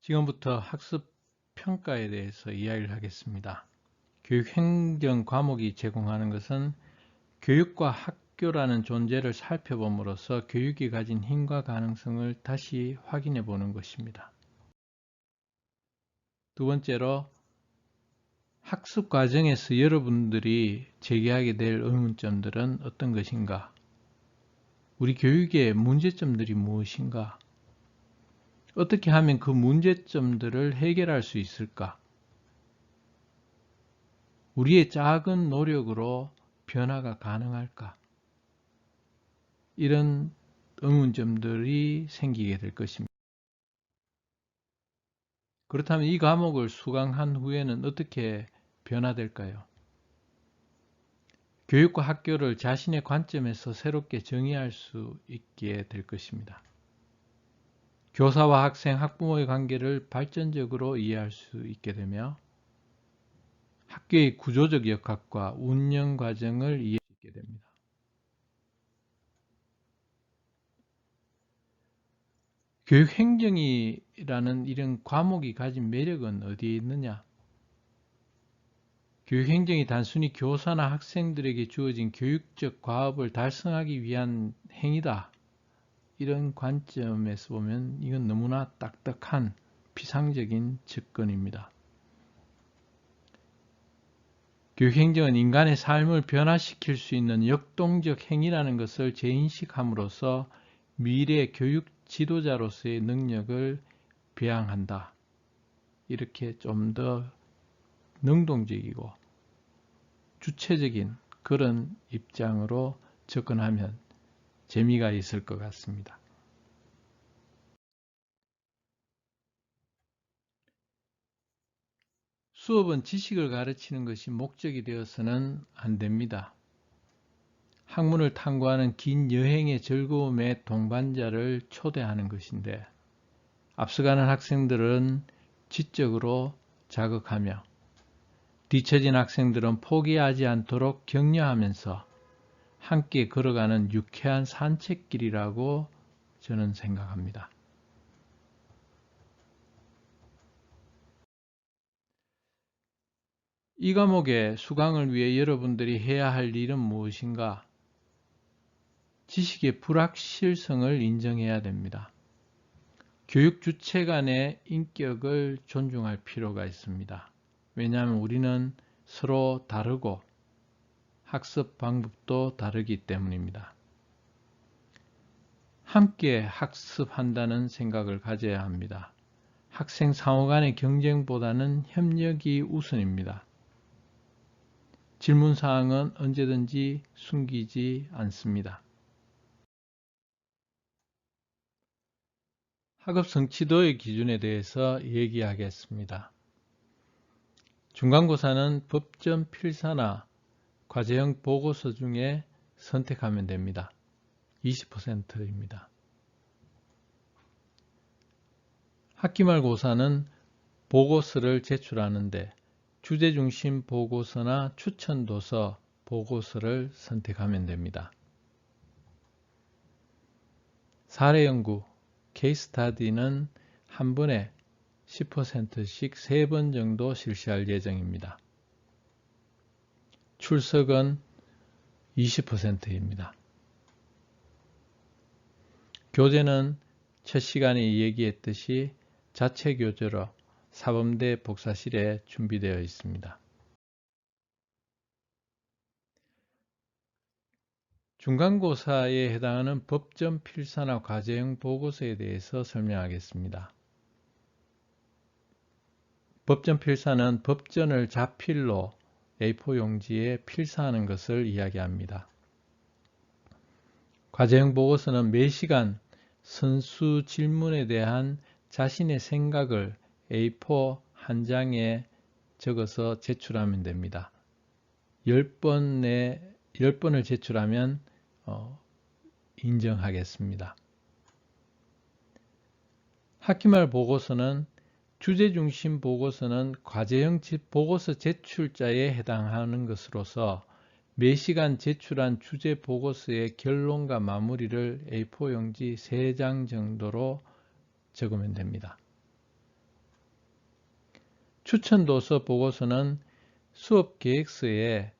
지금부터 학습 평가에 대해서 이야기를 하겠습니다. 교육행정 과목이 제공하는 것은 교육과 학교라는 존재를 살펴봄으로써 교육이 가진 힘과 가능성을 다시 확인해 보는 것입니다. 두 번째로 학습 과정에서 여러분들이 제기하게 될 의문점들은 어떤 것인가? 우리 교육의 문제점들이 무엇인가? 어떻게 하면 그 문제점들을 해결할 수 있을까? 우리의 작은 노력으로 변화가 가능할까? 이런 의문점들이 생기게 될 것입니다. 그렇다면 이 과목을 수강한 후에는 어떻게 변화될까요? 교육과 학교를 자신의 관점에서 새롭게 정의할 수 있게 될 것입니다. 교사와 학생, 학부모의 관계를 발전적으로 이해할 수 있게 되며 학교의 구조적 역학과 운영 과정을 이해할 수 있게 됩니다. 교육행정이라는 이런 과목이 가진 매력은 어디에 있느냐? 교육행정이 단순히 교사나 학생들에게 주어진 교육적 과업을 달성하기 위한 행위다. 이런 관점에서 보면 이건 너무나 딱딱한 피상적인 접근입니다. 교육행정은 인간의 삶을 변화시킬 수 있는 역동적 행위라는 것을 재인식함으로써 미래 교육 지도자로서의 능력을 배양한다. 이렇게 좀 더 능동적이고 주체적인 그런 입장으로 접근하면 재미가 있을 것 같습니다. 수업은 지식을 가르치는 것이 목적이 되어서는 안 됩니다. 학문을 탐구하는 긴 여행의 즐거움에 동반자를 초대하는 것인데 앞서가는 학생들은 지적으로 자극하며 뒤처진 학생들은 포기하지 않도록 격려하면서 함께 걸어가는 유쾌한 산책길이라고 저는 생각합니다. 이 과목의 수강을 위해 여러분들이 해야 할 일은 무엇인가? 지식의 불확실성을 인정해야 됩니다. 교육 주체 간의 인격을 존중할 필요가 있습니다. 왜냐하면 우리는 서로 다르고 학습 방법도 다르기 때문입니다. 함께 학습한다는 생각을 가져야 합니다. 학생 상호 간의 경쟁보다는 협력이 우선입니다. 질문사항은 언제든지 숨기지 않습니다. 학업 성취도의 기준에 대해서 얘기하겠습니다. 중간고사는 법전 필사나 과제형 보고서 중에 선택하면 됩니다. 20%입니다. 학기말 고사는 보고서를 제출하는데 주제중심 보고서나 추천도서 보고서를 선택하면 됩니다. 사례연구, 케이스스타디는 한 번에 10%씩 3번 정도 실시할 예정입니다. 출석은 20%입니다. 교재는 첫 시간에 얘기했듯이 자체 교재로 사범대 복사실에 준비되어 있습니다. 중간고사에 해당하는 법전 필사나 과제형 보고서에 대해서 설명하겠습니다. 법전 필사는 법전을 자필로 A4 용지에 필사하는 것을 이야기합니다. 과제형 보고서는 매 시간 선수 질문에 대한 자신의 생각을 A4 한 장에 적어서 제출하면 됩니다. 10번을 제출하면 인정하겠습니다. 학기말 보고서는 주제중심 보고서는 과제형 보고서 제출자에 해당하는 것으로서 매 시간 제출한 주제 보고서의 결론과 마무리를 A4 용지 3장 정도로 적으면 됩니다. 추천 도서 보고서는 수업 계획서에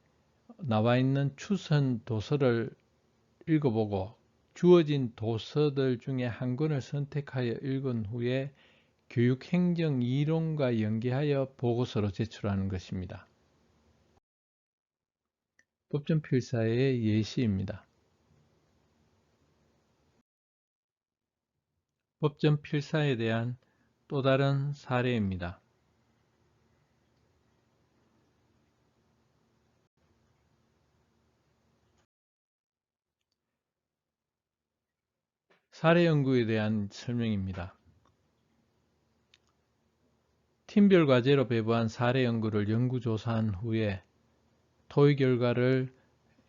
나와 있는 추천 도서를 읽어보고 주어진 도서들 중에 한 권을 선택하여 읽은 후에 교육행정 이론과 연계하여 보고서로 제출하는 것입니다. 법전 필사의 예시입니다. 법전 필사에 대한 또 다른 사례입니다. 사례 연구에 대한 설명입니다. 팀별 과제로 배부한 사례 연구를 연구조사한 후에 토의 결과를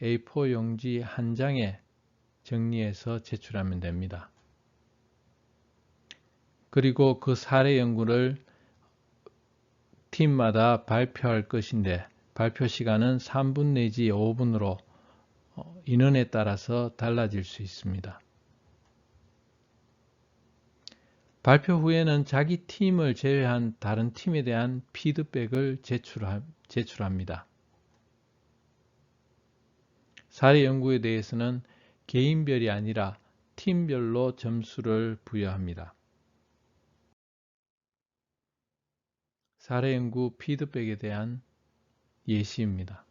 A4 용지 한 장에 정리해서 제출하면 됩니다. 그리고 그 사례 연구를 팀마다 발표할 것인데 발표 시간은 3분 내지 5분으로 인원에 따라서 달라질 수 있습니다. 발표 후에는 자기 팀을 제외한 다른 팀에 대한 피드백을 제출합니다. 사례 연구에 대해서는 개인별이 아니라 팀별로 점수를 부여합니다. 사례 연구 피드백에 대한 예시입니다.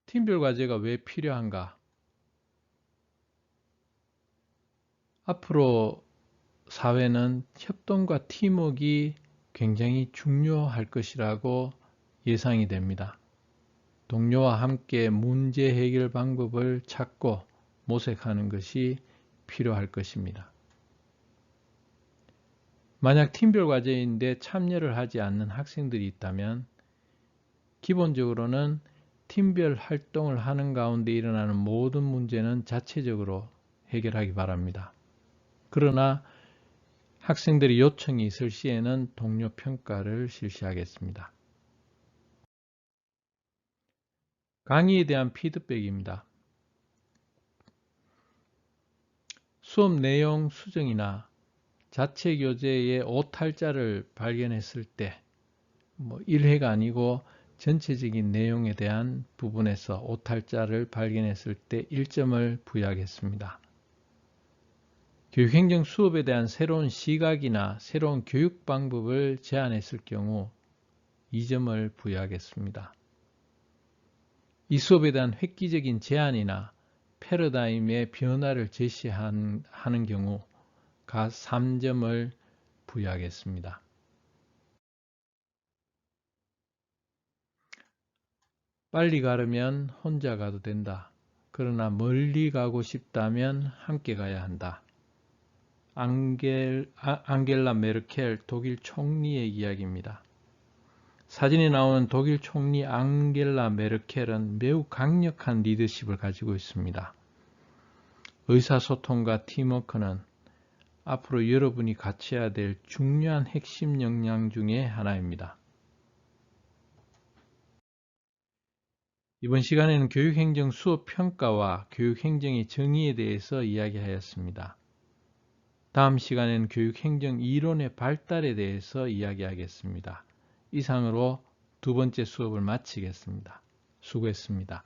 팀별 과제가 왜 필요한가? 앞으로 사회는 협동과 팀워크가 굉장히 중요할 것이라고 예상이 됩니다. 동료와 함께 문제 해결 방법을 찾고 모색하는 것이 필요할 것입니다. 만약 팀별 과제인데 참여를 하지 않는 학생들이 있다면 기본적으로는 팀별 활동을 하는 가운데 일어나는 모든 문제는 자체적으로 해결하기 바랍니다. 그러나 학생들의 요청이 있을 시에는 동료 평가를 실시하겠습니다. 강의에 대한 피드백입니다. 수업 내용 수정이나 자체 교재의 오탈자를 발견했을 때 1회가 아니고 전체적인 내용에 대한 부분에서 오탈자를 발견했을 때 1점을 부여하겠습니다. 교육행정 수업에 대한 새로운 시각이나 새로운 교육 방법을 제안했을 경우 2점을 부여하겠습니다. 이 수업에 대한 획기적인 제안이나 패러다임의 변화를 제시하는 경우 각 3점을 부여하겠습니다. 빨리 가려면 혼자 가도 된다. 그러나 멀리 가고 싶다면 함께 가야 한다. 앙겔라 메르켈 독일 총리의 이야기입니다. 사진에 나오는 독일 총리 앙겔라 메르켈은 매우 강력한 리더십을 가지고 있습니다. 의사소통과 팀워크는 앞으로 여러분이 갖춰야 될 중요한 핵심 역량 중의 하나입니다. 이번 시간에는 교육행정 수업 평가와 교육행정의 정의에 대해서 이야기하였습니다. 다음 시간에는 교육행정 이론의 발달에 대해서 이야기하겠습니다. 이상으로 두 번째 수업을 마치겠습니다. 수고했습니다.